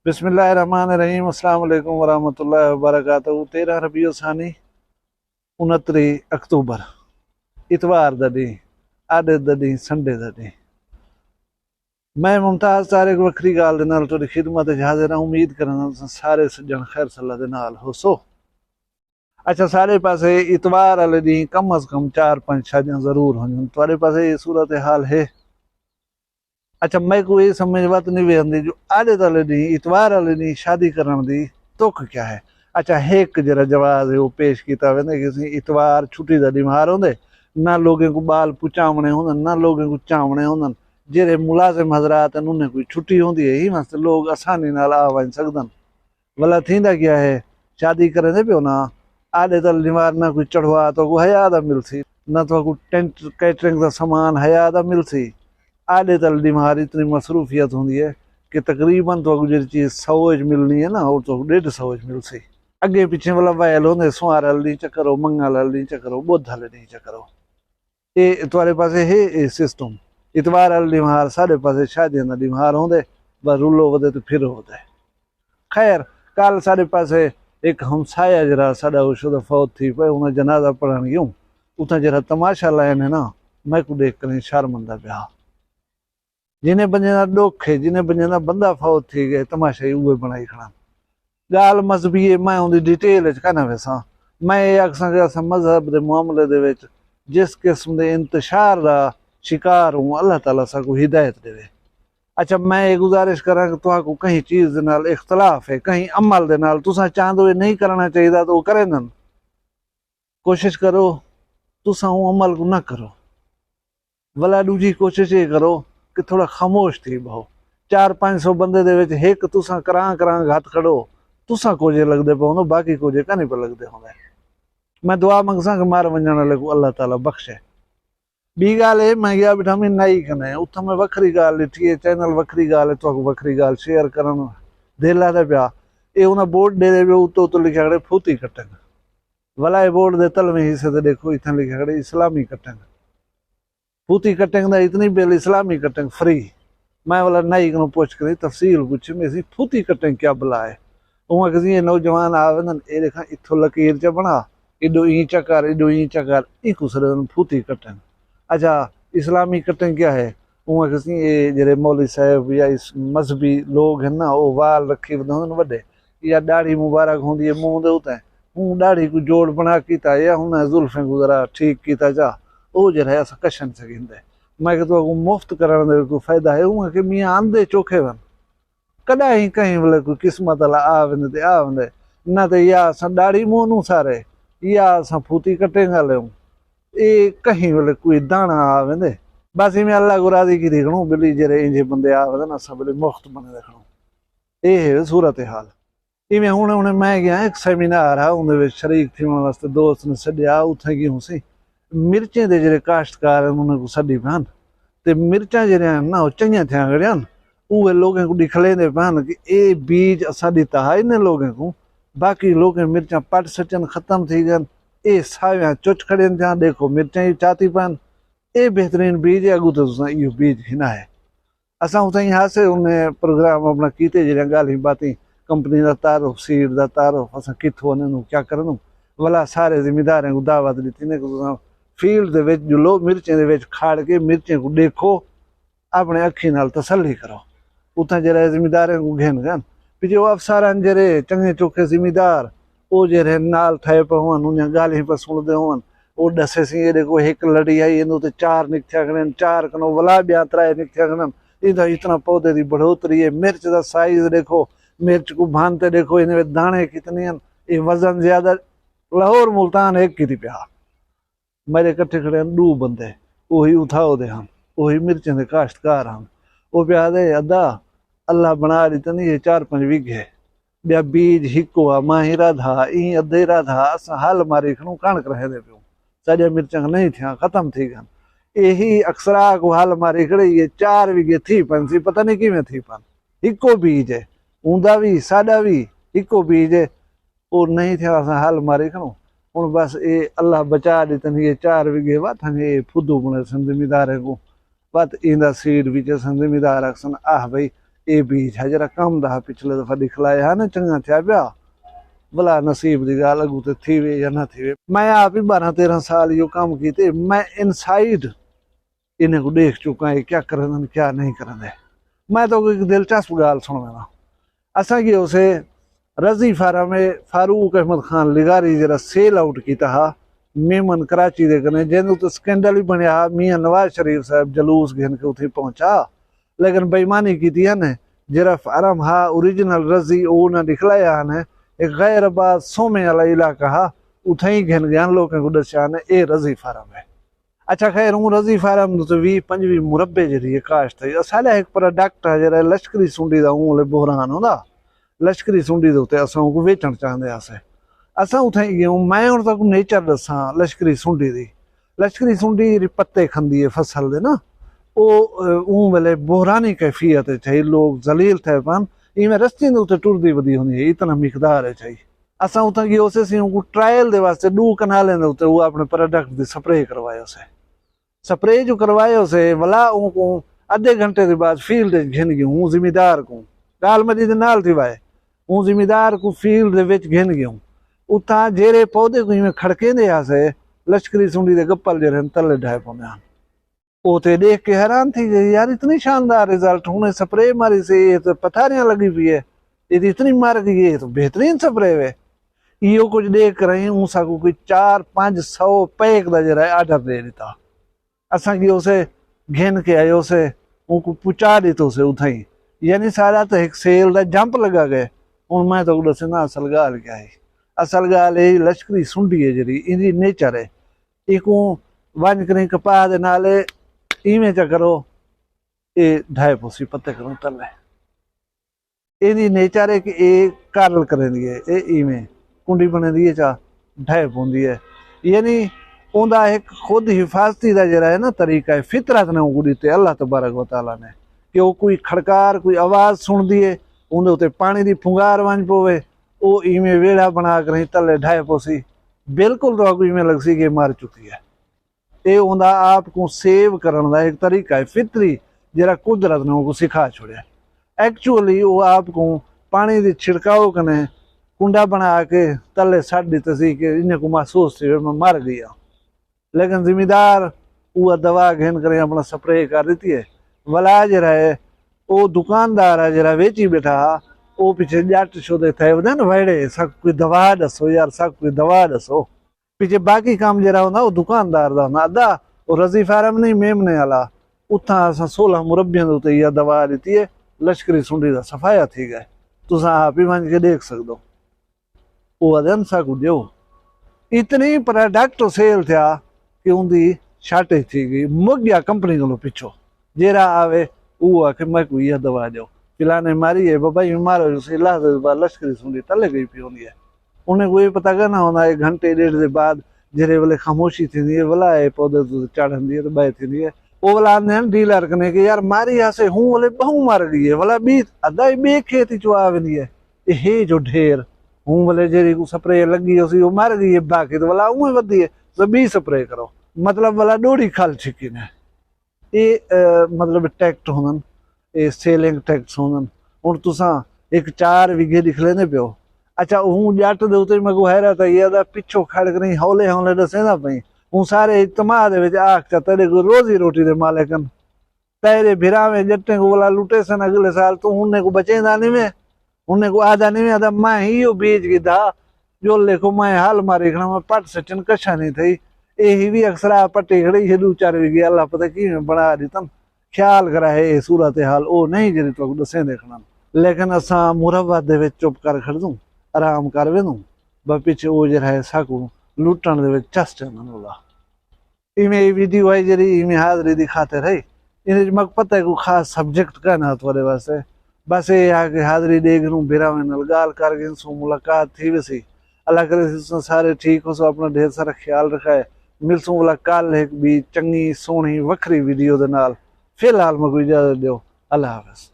बिस्मिल्लाहिर्रहमानिर्रहीम। अस्सलाम वालेकुम वरहमतुल्लाहि वबरकातुहू। 13 रबीउल सानी 29 अक्तूबर इतवार दा ॾींहुं, आॾे दा ॾींहुं, संडे दा ॾींहुं। मैं मुमताज़ तारिक वखरी गाल दे नाल तुहाडी खिदमत च हाज़िर हां। उम्मीद करना सारे सज्जण खैर सलाह दे नाल होसो। अच्छा, साढ़े पासे इतवार वाले ॾींहुं कम अज कम 4-5 शादियां जरूर होंदियूं। तुहाडे पासे ये सूरत हाल है? अच्छा, मैं को ये समझ बात नहीं वेंदी जो आदे वाले दी इतवार वाले दी शादी करन दी तुक क्या है। अच्छा, एक जरा जवाब है वो पेश किया वेंदे कि इतवार छुट्टी दा दी मार होंदे, ना लोगों को बाल पुचावणे होंदन, ना लोगों को चावणे होंदन। जेरे मुलाजिम हजरात हैं उन्हें कोई छुट्टी होंदी है, ही मस्त लोग आसानी नाल आ वन सकदन। भला थींदा क्या है, शादी करे दे पियो ना आदे तल दीवार ना कोई चढ़वा तो को हया दा मिलसी, ना तो को टेंट कैटरिंग दा सामान हया दा मिलसी। आडे तल दीवार इतनी मसरूफियत होंदी है कि तकरीबन तो जी चीज़ 100 मिलनी है ना, और तो 150 मिलसी। अगे पिछे वाला वैल होंदे, सुआर वाले दी चक्करो, मंगल वाले दी चक्करो, बुध वाले दी चक्करो। ये तुम्हारे पास है सिस्टम। इतवार वाले दीवार साढ़े पास शादियां दा दीवार होंदे, बस रुलो वदे तो फिर होते। खैर, कल साढ़े पास एक हमसाया जरा साढ़ा शुदा फौत थी पे, उन्हें जनाजा पढ़न गयूं। उतना जरा तमाशा लाइन है ना, मैं को देख कर शर्मंदा पिया। जिन्हें बंदे का दुख है, जिन्हें बंदे का बंदा फौत थी गए, तमाशा ही उहे बनाई खड़ा। गाल मजहबी है, मैं उनकी डिटेल कहना वैसा। मैं ये आखसा कि अस मजहब के मामले दे विच जिस किस्म के इंतशार का शिकार हूँ, अल्लाह ताला साकू हिदायत देवे। अच्छा, मैं ये गुजारिश करा कि तुहाकू कहीं चीज़ दे नाल इख्तलाफ है, कहीं अमल दे नाल तुसा चाहदो ये नहीं करना चाहिए तो वो करेंदन। कोशिश करो तुसा वो अमल को ना करो। भला दूजी कोशिश ये करो कि थोड़ा खामोश थी बहो। 400-500 बंदे दे विच एक तुसा करां हथ खड़ो, तुसा कोजे लगदे पो, बाकी कोजे का नहीं पे लगदे होंदे। मैं दुआ मंगसा कि मार वंजण वाले को अल्लाह ताला बख्शे। बी गाल है, मैं गया बिठा मैं नाई कने उथा मैं वखरी गाल ॾिठी है, चैनल वखरी गाल है, तो वखरी गाल शेयर करन दिल आदा पिया। ये उन्हें बोर्ड दे दे उतो तो लिखा खड़े फूती कटन। भला ये बोर्ड दे तलवे हिस्से ते देखो, इतना लिखा खड़े इस्लामी कटन। फूती कटिंग दा इतनी बिल इस्लामी कटिंग फ्री। मैं वाला नाई को पुछ कर तफसील पूछी, मैं फूती कटिंग क्या बला है। उहाँ किसी नौजवान आवेंदन, ए देखा इथों लकीर च बना, इडो ई चकर, इडो ई चकर, ई कुसरे फूती कटिंग। अच्छा, इस्लामी कटिंग क्या है? उहाँ किसी ये जेरे मौली साहब या इस मजहबी लोग हैं ना, वो वाल रखी होंदे वड्डे, या दाढ़ी मुबारक होंदी है मुंह दे उते, हूं दाढ़ी को जोड़ बना कीता या हुन जुल्फे को जरा ठीक कीता जा, वो जरा अस कशन सकेंदे। मैं कि तो मुफ्त करण दे कोई फायदा है? उहाँ के मियाँ आंदे चोखे वन, कदा ही कहीं बोले कोई किस्मत वाला आ वेंदे ते आ वेंदे, ना तो या असां दाढ़ी मुंह नूं सारे, या असां फूती कटिंग हलूं, ये कहीं बोले कोई दाना आ वेंदे। बस इमें अल्लाह को राजी की देखणो, बिली जरे इंजे बंदे आ वेंदे ना, असां बिली मुफ्त बने देखणो। ये है सूरत हाल। इवें हुणे मैं गया एक सेमिनार है, उहदे विच शरीक थियण वास्ते दोस्त ने सद्दिया, उत्थे गयुसी। मिर्चें दे जेरे काश्तकार उन्हें को सदी पान, ते मिर्चा जेरिया ना चंगियां थिया गड़ियान, उहे लोगों को दिखलेंदे पान कि ए बीज असा दिता है इन्हें लोगों को। बाकी लोग मिर्चा पट सचन खत्म थी गन, ए सावियां चुच खड़ियन थिया, देखो मिर्चा ही चाती पान, ए बेहतरीन बीज है, अगू तो इहो बीज हिना है। असां उतां हासे उन्हें प्रोग्राम अपना कीते जेरिया गाली बातें, कंपनी का तारुफ, सीड का तारुफ, असां कित्थों वञूं क्या करूं। भला सारे जिम्मेदारें को दावत दी ने कि फील्ड दे विच जुलो, मिर्चें दे विच खाड़ के मिर्चें को देखो, अपने अखी नाल तसल्ली करो। उतना जरा जिम्मेदारें को घेन गन पिछे वो अफसरान जरे चंगे चोखे जिम्मेदार वो जरे नाल ठाए पे होवन, उन्हें गाली पर सुनदे होवन। वो दसे सी ये देखो एक लड़ी आई इनो ते 4 निकथ्या खड़न, 4 कनो वला ब्या 3 निकथ्या खड़न। इधर इतना पौधे की बढ़ोतरी है, मिर्च का साइज देखो, मिर्च को भानते देखो, इनमें दाने कितने हैं, ये वजन ज्यादा। लाहौर मुल्तान एक की पिया मेरे कट्ठे खड़े 2 बंदे, वही उठाओ दे हम, वही मिर्चें दे काश्तकार हम। वो प्या दे अदा अल्लाह बना दी तो नहीं, ये 4-5 बीघे ब्या बीज हिको आ, माही राधा ई अधे राधा, अस हल मारी खणू कणक रहे दे पियो, साडिया मिर्चा नहीं थिया, खत्म थी गन। यही अक्सरा को हल मारी खड़े, ये 4 बीघे थी पंसी, पता नहीं किवें थी पन, हिको बीज है, ऊंदा भी साडा भी हिको बीज है। वो नहीं थे अस हल मारी खणो, हूँ बस ये अल्लाह बचा दितन, ये 4 बीघे वत ये फुदू बने सन जिम्मेदार को, वत इंदा सीड भी सन जिम्मेदार अक्सन आह भाई ये बीज है जरा कम दा पिछले दफा दिखलाया है ना चंगा थिया पिया भला नसीब की गाल अगू तो थी वे या ना थी वे। मैं आप ही 12-13 साल यो काम किए मैं इनसाइड इन्हें को देख चुका है क्या करन क्या नहीं करन है। मैं तो एक दिलचस्प गाल सुनवाना असा की उसे रजी फारा में फारूक अहमद खान लिगारी जरा सेल आउट किया मेमन कराची दे कने जिन्हों तो स्कैंडल ही बनया मियाँ नवाज शरीफ साहब जलूस घेन के उथे पहुंचा लेकिन बेईमानी की थी ने जरा फार्म हा ओरिजिनल रजी वो ना दिखलाया ने एक गैर आबाद सोमे वाला इलाका हा उथे ही घेन गया लोगों को दसिया ने ये रजी फार्म है। अच्छा खैर हूँ रजी फार्म तो 20-25 मुरबे जी काश्त है असाला एक प्रोडक्ट है जरा लश्करी सुंडी का हूँ बोहरान होंदा लश्करी सुंडी के अस वेचण चाहते आसे असा उथे गयूं। मैं हूँ तक नेचर दसा लश्करी सुंडी की लश्करी सुंडी पत्ते खांदी है फसल दे ना वो वेले बोहरानी कैफियत चाहिए लोग जलील थे पान इवें रस्तियों के उत्ते टुरदी वधी होंदी है इतना मिकदार है चाहिए। असा उतना गए उसे ट्रायल दे वास्ते 2 कनालें दे उत्ते वो अपने प्रोडक्ट की स्प्रे करवाया उसे स्प्रे जो करवाया उसे वला उनको आधे घंटे के बाद फील्ड घिन गयूं हूँ जिम्मेदार को गाल मरी दे नाल थी वाए हूँ जिम्मेदार को फील्ड दे विच घिन गयूं उता जेरे पौधे को इवें खड़केंदे आसे लश्करी सुंडी दे गप्पल जे तले ढाए पौंदे आन वो तो देख के हैरान थी गई यार इतनी शानदार रिजल्ट उन्हें स्प्रे मारी से ये तो पथारियां लगी हुई है ये तो इतनी मार गई है तो बेहतरीन स्प्रे है यो कुछ देख रहे हूँ साकू कोई 400-500 पैक का जरा आर्डर दे देता असा की उसे घेन के आयो उसे उनको पुचा दी तो उसे उठाई यानी सारा तो एक सेल का जंप लगा गए हूँ मैं तो दस ना असल गाल क्या है असल गाल ये लश्करी सुंडी है जी इनकी नेचर है एक वन करें कपा दे नाले इवें चा करो ये ढाई पोसी पत्ते करो तले इनकी नेचर है कि ये कारल करेंदी है ये इवें कुंडी बनेंदी है चा ढाई पौंदी है यानी उनका एक खुद हिफाजती का जरा है ना तरीका है फितरत ने उनको दी अल्लाह तबारक व तआला ने कि वो कोई खड़कार कोई आवाज़ सुनती है उनके उत्ते पानी की फुंगार वंज पवे वो इवें वेड़ा बना कर तले ढाई पोसी बिल्कुल तो आपको इवें लग सी कि मर चुकी है। ये उनका आप को सेव करने का एक तरीका है फितरी जरा कुदरत ने उनको सिखा छोड़िया एक्चुअली वो आपको पानी की छिड़काव कने कुंडा बना के तले सट दी सी कि इन्हें को महसूस थी मैं मर गया लेकिन जिम्मेदार वो दवा घेन कर अपना स्प्रे कर देती है वला जरा है वो दुकानदार है जरा वेची बैठा वो पीछे जट शोदे थे ना वाइड़े सब कोई दवा दसो यार सब कोई दवा दसो पीछे बाकी काम जरा होंदा वो दुकानदार दा होंदा अद्धा वो रजी फार्म नहीं मेमने वाला उथा असां 16 मुरब्बियां दे उत्ते इहा दवा दी है लश्करी सुंडी दा सफाया थी गए तुसां आप ही वंज के देख सकदो वो अदन सा को दियो इतनी प्रोडक्ट सेल थिया कि उनकी शार्टेज थी गई मुक गया कंपनी को पिछो जेरा आवे वो आके मैं को यह दवा दो पिलाने मारी है बाबा ये मारो लश्करी सुंडी तले गई पी होंगी है उन्हें कोई पता करना होना 1 घंटे 1.5 के बाद जेरे वाले खामोशी थी है वाला है पौधे तो चढ़न दी है तो बह थी है वो वाला आने डीलर कने के यार मारी यहाँ से हूँ वाले बहु मार गई है वाला बीत अद्धा बे खेती चुआ नहीं है ये जो ढेर हूँ वाले जेरी को स्प्रे लगी उसी वो मार गई है बाकी तो वाला उमें वधी है तो 20 स्प्रे करो मतलब वाला डोरी खाल छिकी ने ये मतलब टैक्ट होनन ये सेलिंग टैक्स होनन हुण तुसां एक 4 विघे दिख लेने पियो अच्छा हूँ जट दे उत्ते मैं को हैरा था ये पिछो खड़ कर हौले हौले दसेंदा पई हूँ सारे इज्तमा दे विच आख चा तेरे को रोजी रोटी दे मालिकन तेरे भिरावे जट्टे को वाला लुटे सन अगले साल तू उन्हें को बचेंदा नहीं में उन्हें को आधा नहीं में आधा मैं ही यो बीज की था जो लेखो मैं हाल मारी खड़ा मैं पट से कशा नहीं थी यही भी अक्सर पट्टी खड़ी है 2-4 विघे अल्लाह पता की बना दी तम ख्याल करा है सूरत हाल ओ नहीं जरी तो दसे देखना लेकिन असा मुरब्बत दे विच चुप कर खड़ दूं आराम कर वेदूं ब पिछे वो जरा है साकू लुटन दे विच चस चंदन वाला इमें वीडियो है जरी इमें हाजरी दिखाते रहे इन्हें मग पता है को खास सब्जेक्ट का ना थोड़े वास्ते बस ये आके हाजरी देख लूं बिरा में नलगाल कर गए सो मुलाकात थी वैसी अल्लाह करे सारे ठीक हो सो अपना ढेर सारा ख्याल रखा है मिलसूं वाला कल एक भी चंगी सोहनी वखरी वीडियो दे नाल फिलहाल मैं कोई इजाजत दो अल्लाह हाफिज।